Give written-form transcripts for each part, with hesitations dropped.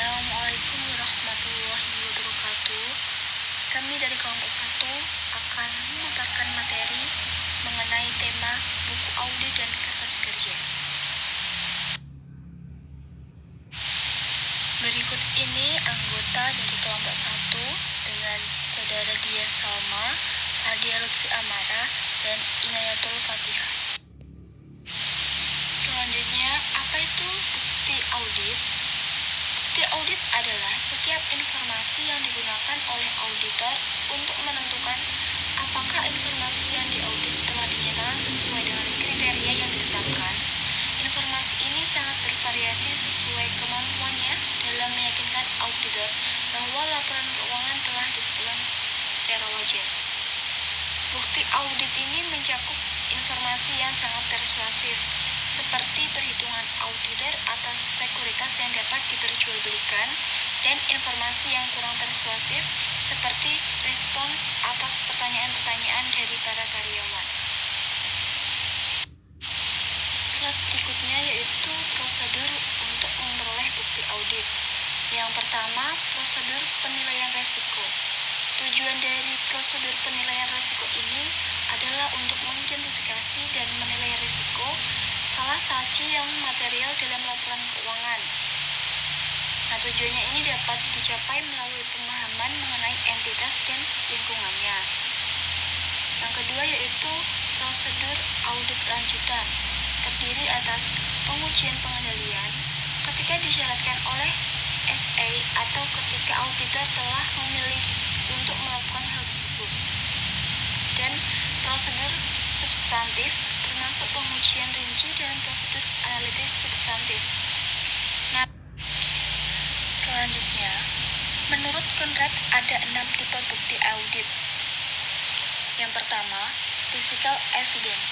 Assalamualaikum warahmatullahi wabarakatuh. Kami dari kelompok 1 akan memaparkan materi mengenai tema buku audit dan kertas kerja. Berikut ini anggota dari kelompok 1 dengan saudara Dia Salma, Adia Lutfi Amara, dan Inayatul Fatihah. Selanjutnya, apa itu bukti audit? Bukti audit adalah setiap informasi yang digunakan oleh auditor untuk menentukan apakah informasi yang diaudit telah dinyatakan sesuai dengan kriteria yang ditetapkan. Informasi ini sangat bervariasi sesuai kemampuannya dalam meyakinkan auditor bahwa laporan keuangan telah dilakukan secara wajar. Bukti audit ini mencakup informasi yang sangat persuasif, seperti perhitungan auditor atas sekuritas yang dapat diperjualbelikan, dan informasi yang kurang persuasif, seperti respons atas pertanyaan-pertanyaan dari para karyawan. Slide berikutnya yaitu prosedur untuk memperoleh bukti audit. Yang pertama, prosedur penilaian resiko. Tujuan dari prosedur penilaian risiko ini adalah untuk mengidentifikasi dan menilai risiko salah satu yang material dalam laporan keuangan. Nah, tujuannya ini dapat dicapai melalui pemahaman mengenai entitas dan lingkungannya. Yang kedua yaitu prosedur audit lanjutan, terdiri atas pengujian pengendalian ketika disyaratkan oleh SA atau ketika auditor telah memilih untuk melakukan hal tersebut, dan prosedur substantif termasuk pengujian rinci dan prosedur analitis substantif. Nah, selanjutnya, menurut Conrad ada 6 tipe bukti audit. Yang pertama, physical evidence.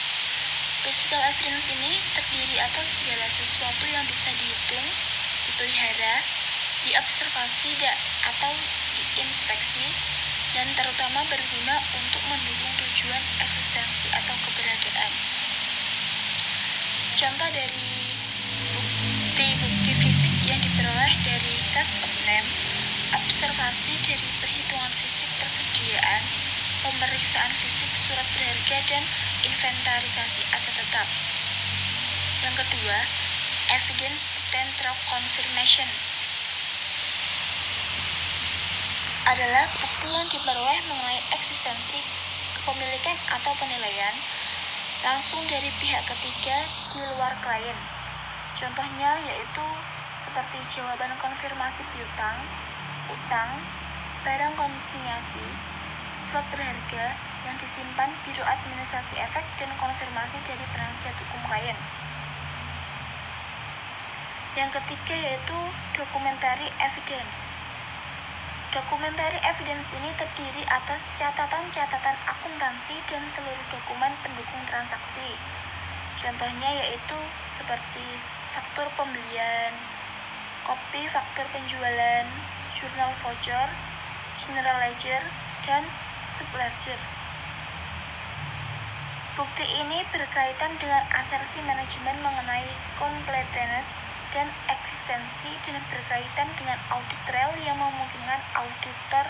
Physical evidence ini terdiri atas segala sesuatu yang bisa dihitung, dipelihara, diobservasi atau diinspeksi, dan terutama berguna untuk mendukung tujuan eksistensi atau keberadaan. Contoh dari bukti-bukti fisik yang diperoleh dari test of name, observasi dari perhitungan fisik persediaan, pemeriksaan fisik surat berharga, dan inventarisasi aset tetap. Yang kedua, evidence potential confirmation adalah bukti yang diperoleh mengenai eksistensi, kepemilikan atau penilaian langsung dari pihak ketiga di luar klien. Contohnya yaitu seperti jawaban konfirmasi piutang, utang, barang konsinyasi, surat berharga yang disimpan Biro Administrasi Efek, dan konfirmasi dari penasihat hukum klien. Yang ketiga yaitu documentary evidence. Documentary evidence ini terdiri atas catatan-catatan akuntansi dan seluruh dokumen pendukung transaksi. Contohnya yaitu seperti faktur pembelian, kopi faktur penjualan, jurnal voucher, general ledger, dan subledger. Bukti ini berkaitan dengan asersi manajemen mengenai completeness dan eksistensi, dan berkaitan dengan audit trail yang memungkinkan auditor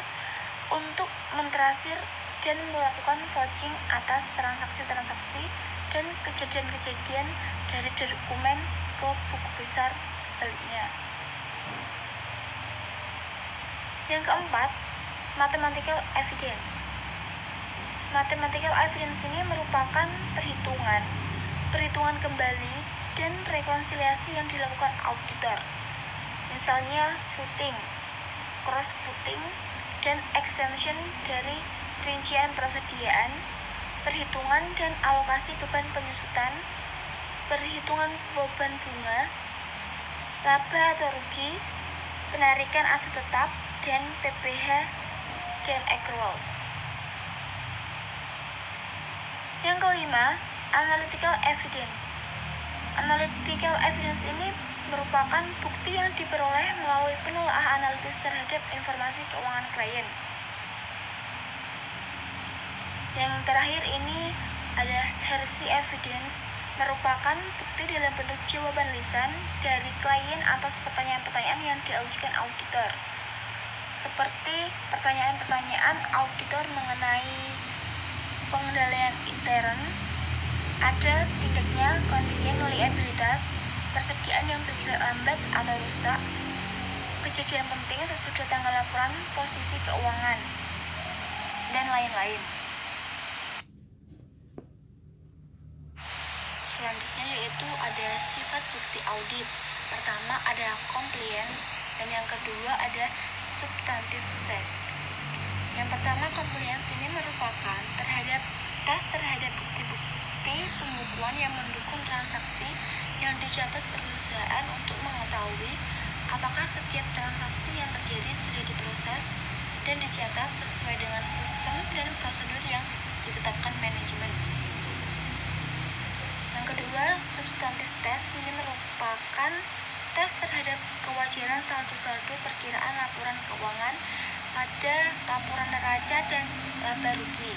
untuk mentrasir dan melakukan vouching atas transaksi-transaksi dan kejadian-kejadian dari dokumen ke buku besar sebaliknya. Yang keempat, mathematical evidence. Mathematical evidence ini merupakan perhitungan kembali dan rekonsiliasi yang dilakukan auditor. Misalnya footing, cross footing, dan extension dari rincian persediaan, perhitungan dan alokasi beban penyusutan, perhitungan beban bunga, laba atau rugi, penarikan aset tetap, dan PPh dan accrual. Yang kelima, analytical evidence. Analytical evidence ini merupakan bukti yang diperoleh melalui penelaahan analitis terhadap informasi keuangan klien. Yang terakhir ini ada hearsay evidence, merupakan bukti dalam bentuk jawaban lisan dari klien atas pertanyaan-pertanyaan yang diajukan auditor. Seperti pertanyaan-pertanyaan auditor mengenai pengendalian intern, ada tidaknya kontingen liabilitas, persediaan yang bergerak lambat atau rusak, kejadian penting sesudah tanggal laporan posisi keuangan, dan lain-lain. Selanjutnya yaitu ada sifat bukti audit. Pertama ada compliance dan yang kedua ada substantive test. Yang pertama compliance ini merupakan tes terhadap bukti-bukti pembukuan yang mendukung transaksi yang dicatat perusahaan untuk mengetahui apakah setiap transaksi yang terjadi sudah diproses dan dicatat sesuai dengan sistem dan prosedur yang ditetapkan manajemen. Yang kedua, substantif test ini merupakan tes terhadap kewajaran saldo-saldo perkiraan laporan keuangan pada laporan neraca dan laba rugi.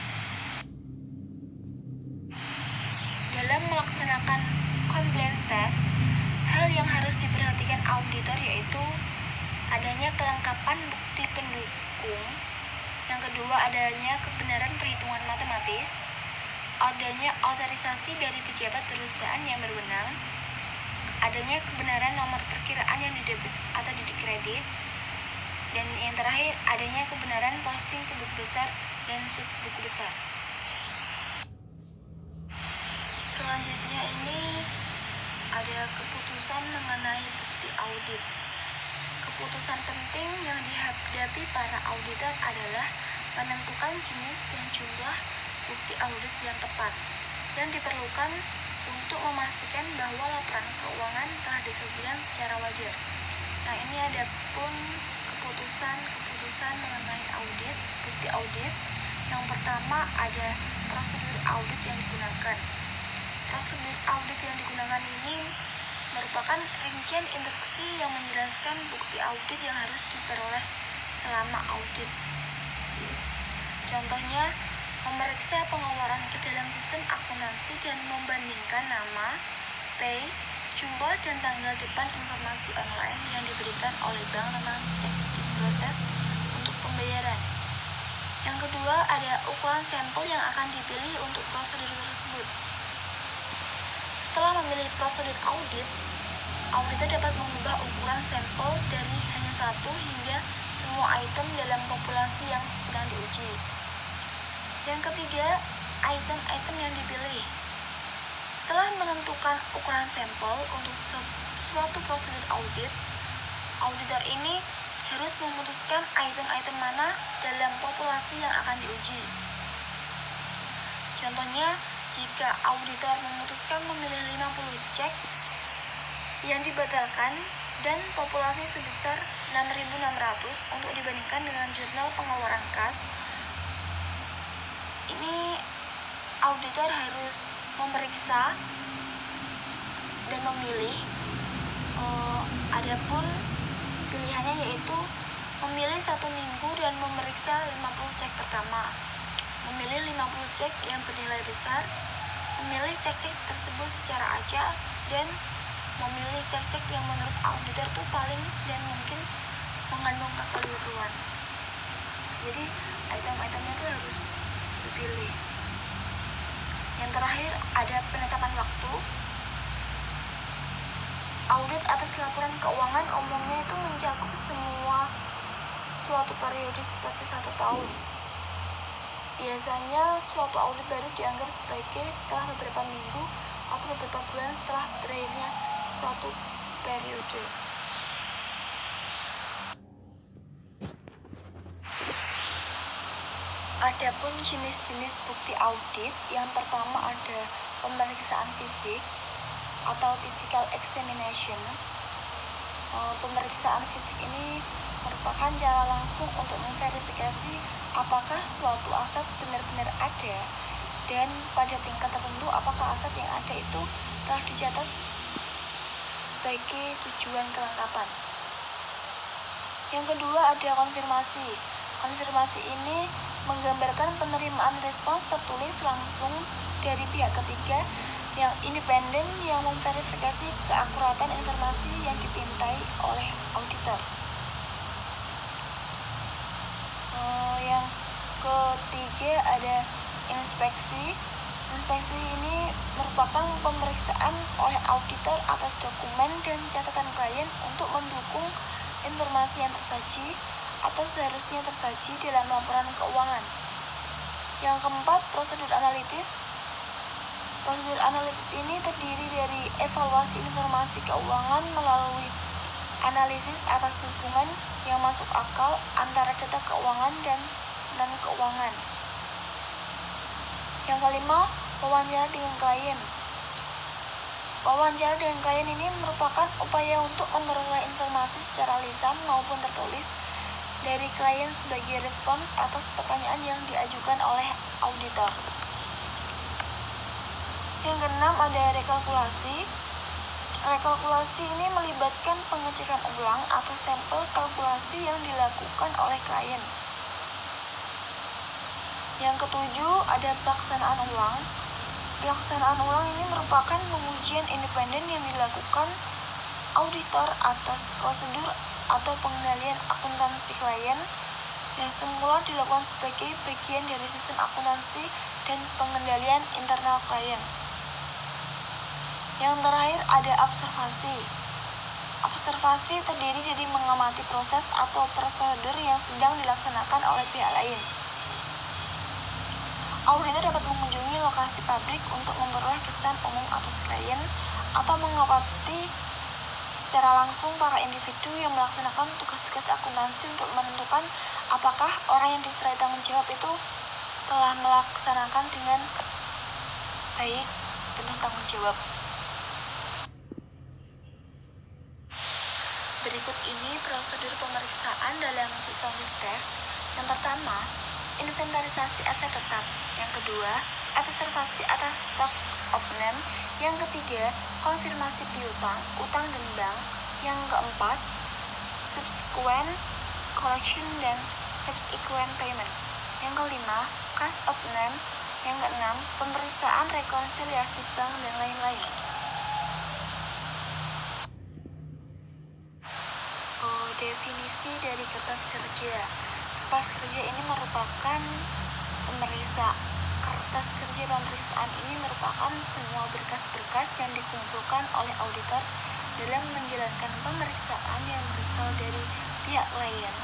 Dalam melaksanakan compliance test, hal yang harus diperhatikan auditor yaitu adanya kelengkapan bukti pendukung. Yang kedua, adanya kebenaran perhitungan matematis, adanya otorisasi dari pejabat perusahaan yang berwenang, adanya kebenaran nomor perkiraan yang didebit atau dikredit, dan yang terakhir adanya kebenaran posting ke buku besar dan sub buku besar. Selanjutnya ini ada keputusan mengenai bukti audit. Keputusan penting yang dihadapi para auditor adalah menentukan jenis dan jumlah bukti audit yang tepat yang diperlukan untuk memastikan bahwa laporan keuangan telah disajikan secara wajar. Nah, ini ada pun keputusan mengenai audit, bukti audit. Yang pertama ada prosedur audit yang digunakan. Prosedur audit yang digunakan ini merupakan rincian instruksi yang menjelaskan bukti audit yang harus diperoleh selama audit. Contohnya, memeriksa pengeluaran ke dalam sistem akuntansi dan membandingkan nama, pay, jumlah, dan tanggal depan informasi online yang diberikan oleh bank tentang proses untuk pembayaran. Yang kedua, ada ukuran sampel yang akan dipilih untuk prosedur tersebut. Setelah memilih prosedur audit, auditor dapat mengubah ukuran sampel dari hanya 1 hingga semua item dalam populasi yang sedang diuji. Yang ketiga, item-item yang dipilih. Setelah menentukan ukuran sampel untuk suatu prosedur audit, auditor ini harus memutuskan item-item mana dalam populasi yang akan diuji. Contohnya, jika auditor memutuskan memilih 50 cek yang dibatalkan dan populasi sebesar 6.600 untuk dibandingkan dengan jurnal pengeluaran kas, ini auditor harus memeriksa dan memilih. Adapun pilihannya yaitu memilih 1 minggu dan memeriksa 50 cek pertama, memilih 50 cek yang bernilai besar, memilih cek-cek tersebut secara acak, dan memilih cek-cek yang menurut auditor itu paling dan mungkin mengandung kekeliruan. Jadi item-itemnya itu harus dipilih. Yang terakhir ada penetapan waktu. Audit atas laporan keuangan umumnya itu mencakup semua suatu periode seperti 1 tahun. Biasanya suatu audit baru dianggap sebagai setelah beberapa minggu atau beberapa bulan setelah berakhirnya suatu periode. Adapun jenis-jenis bukti audit, yang pertama ada pemeriksaan fisik atau physical examination. Pemeriksaan fisik ini merupakan cara langsung untuk memverifikasi apakah suatu aset benar-benar ada dan pada tingkat tertentu apakah aset yang ada itu telah dicatat sebagai tujuan kelengkapan. Yang kedua ada konfirmasi. Konfirmasi ini menggambarkan penerimaan respons tertulis langsung dari pihak ketiga yang independen yang memverifikasi keakuratan informasi yang dipintai oleh auditor. Yang ketiga ada inspeksi. Inspeksi ini merupakan pemeriksaan oleh auditor atas dokumen dan catatan klien untuk mendukung informasi yang tersaji atau seharusnya tersaji dalam laporan keuangan. Yang keempat, prosedur analitis. Prosedur analitis ini terdiri dari evaluasi informasi keuangan melalui analisis atas hubungan yang masuk akal antara data keuangan dan non-keuangan. Yang kelima, wawancara dengan klien. Wawancara dengan klien ini merupakan upaya untuk memperoleh informasi secara lisan maupun tertulis dari klien sebagai respons atas pertanyaan yang diajukan oleh auditor. Yang keenam ada rekalkulasi. Rekalkulasi ini melibatkan pengecekan ulang atas sampel kalkulasi yang dilakukan oleh klien. Yang ketujuh ada pelaksanaan ulang. Pelaksanaan ulang ini merupakan pengujian independen yang dilakukan auditor atas prosedur atau pengendalian akuntansi klien yang semula dilakukan sebagai bagian dari sistem akuntansi dan pengendalian internal klien. Yang terakhir ada observasi. Observasi terdiri dari mengamati proses atau prosedur yang sedang dilaksanakan oleh pihak lain. Auditor dapat mengunjungi lokasi pabrik untuk memperoleh kesan umum atas klien atau mengamati secara langsung para individu yang melaksanakan tugas-tugas akuntansi untuk menentukan apakah orang yang diserai tanggung jawab itu telah melaksanakan dengan baik penuh tanggung jawab. Berikut ini prosedur pemeriksaan dalam sistem test. Yang pertama, inventarisasi aset tetap. Yang kedua, observasi atas stok opname. Yang ketiga, konfirmasi piutang, utang dan bank. Yang keempat, subsequent collection dan subsequent payment. Yang kelima, cash opname. Yang keenam, pemeriksaan rekonsiliasi bank dan lain-lain. Definisi dari kertas kerja. Kertas kerja ini merupakan kertas kerja pemeriksaan ini merupakan semua berkas-berkas yang dikumpulkan oleh auditor dalam menjalankan pemeriksaan yang berasal dari pihak lain,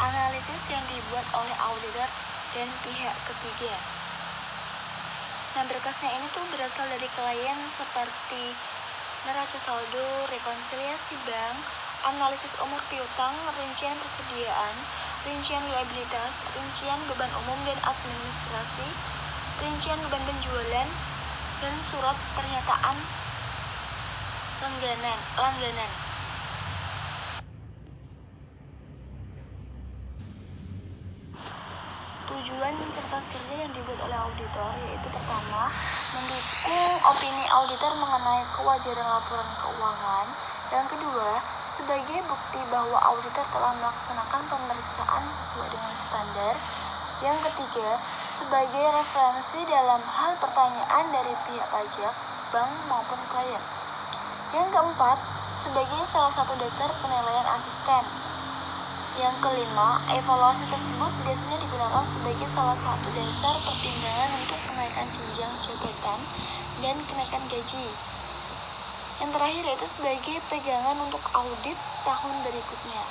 analisis yang dibuat oleh auditor dan pihak ketiga. Nah, berkasnya ini tuh berasal dari klien seperti neraca saldo, rekonsiliasi bank, analisis umur piutang, rincian persediaan, rincian liabilitas, rincian beban umum dan administrasi, rincian beban penjualan, dan surat pernyataan langganan. Tujuan kertas kerja yang dibuat oleh auditor yaitu pertama, mendukung opini auditor mengenai kewajaran laporan keuangan. Yang kedua, sebagai bukti bahwa auditor telah melaksanakan pemeriksaan sesuai dengan standar. Yang ketiga, sebagai referensi dalam hal pertanyaan dari pihak pajak, bank maupun klien. Yang keempat, sebagai salah satu dasar penilaian asisten. Yang kelima, evaluasi tersebut biasanya digunakan sebagai salah satu dasar pertimbangan untuk kenaikan jenjang jabatan dan kenaikan gaji. Yang terakhir yaitu sebagai pegangan untuk audit tahun berikutnya.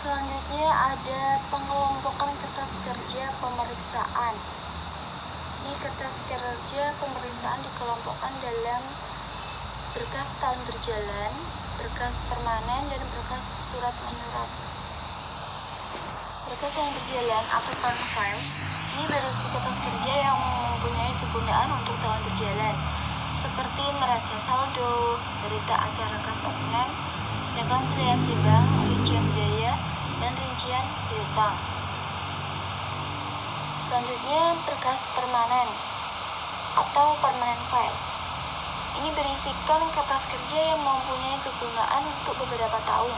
Selanjutnya ada pengelompokan kertas kerja pemeriksaan. Ini kertas kerja pemeriksaan dikelompokkan dalam berkas tahun berjalan, berkas permanen, dan berkas surat menyurat. Berkas yang berjalan atau current file ini berisi kertas kerja yang mempunyai kegunaan untuk tahun berjalan, seperti neraca saldo, berita acara kas opname, rekonsiliasi bank, rincian biaya, dan rincian piutang. Selanjutnya berkas permanen atau permanent file. Ini berisikan kertas kerja yang mempunyai kegunaan untuk beberapa tahun,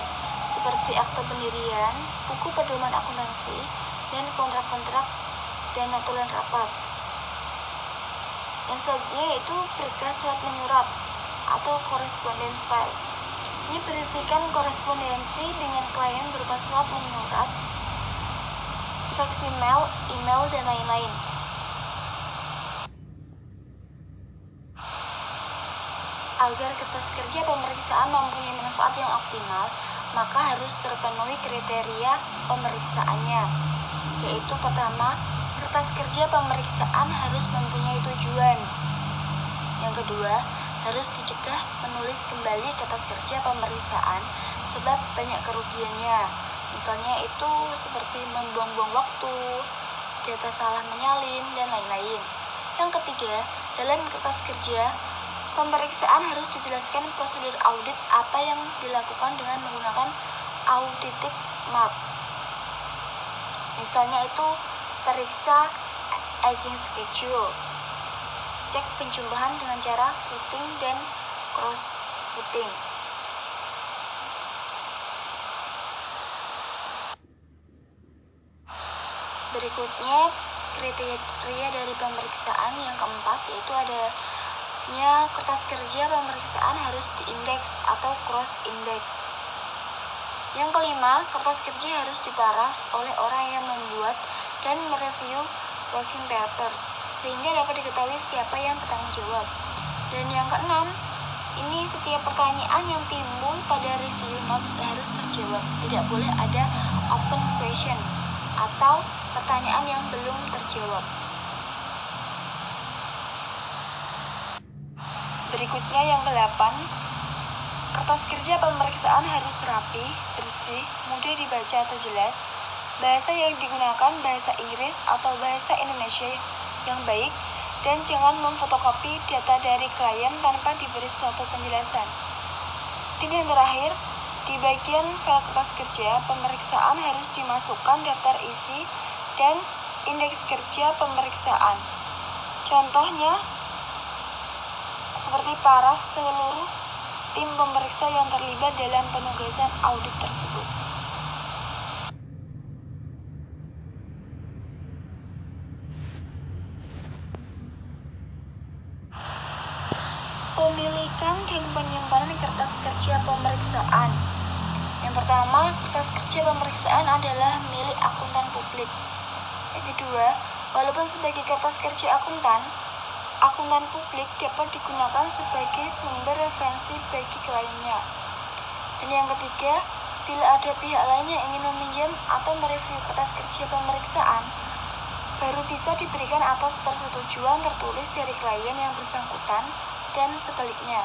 seperti akte pendirian, buku pedoman akuntansi, dan kontrak-kontrak dan notulen rapat. Yang selanjutnya yaitu berkas surat menyurat atau correspondence file. Ini berisikan korespondensi dengan klien berupa surat menyurat, fax email, dan lain-lain. Agar kertas kerja pemeriksaan mempunyai manfaat yang optimal, maka harus terpenuhi kriteria pemeriksaannya, yaitu pertama, kertas kerja pemeriksaan harus mempunyai tujuan. Yang kedua, harus dicegah menulis kembali kertas kerja pemeriksaan sebab banyak kerugiannya. Misalnya itu seperti membuang-buang waktu, data salah menyalin, dan lain-lain. Yang ketiga, dalam kertas kerja pemeriksaan harus dijelaskan prosedur audit apa yang dilakukan dengan menggunakan auditing map. Misalnya itu periksa aging schedule, cek penjumlahan dengan cara footing dan cross footing. Berikutnya kriteria dari pemeriksaan yang keempat yaitu adanya kertas kerja pemeriksaan harus diindeks atau cross index. Yang kelima, kertas kerja harus diparaf oleh orang yang membuat dan mereview working papers sehingga dapat diketahui siapa yang bertanggung jawab. Dan yang keenam, ini setiap pertanyaan yang timbul pada review notes harus terjawab. Tidak boleh ada open question atau pertanyaan yang belum terjawab. Berikutnya yang ke-8, kertas kerja pemeriksaan harus rapi, bersih, mudah dibaca atau jelas. Bahasa yang digunakan bahasa Inggris atau bahasa Indonesia yang baik, dan jangan memfotokopi data dari klien tanpa diberi suatu penjelasan. Dan yang terakhir, di bagian file kertas kerja pemeriksaan harus dimasukkan daftar isi dan indeks kerja pemeriksaan. Contohnya seperti paraf seluruh tim pemeriksa yang terlibat dalam penugasan audit tersebut. Pemilikan dan penyimpanan kertas kerja pemeriksaan. Yang pertama, kertas kerja pemeriksaan adalah milik akuntan publik. Yang kedua, walaupun sebagai kertas kerja akuntan publik dapat digunakan sebagai sumber referensi bagi kliennya. Dan yang ketiga, bila ada pihak lain yang ingin meminjam atau mereview kertas kerja pemeriksaan, baru bisa diberikan atas persetujuan tertulis dari klien yang bersangkutan dan sebaliknya.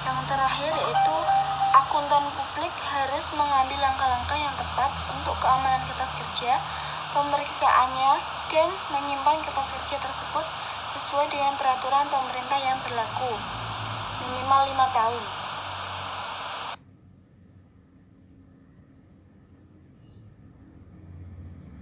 Yang terakhir yaitu akuntan publik harus mengambil langkah-langkah yang tepat untuk keamanan kertas kerja pemeriksaannya dan menyimpan kertas kerja tersebut sesuai dengan peraturan pemerintah yang berlaku minimal 5 tahun.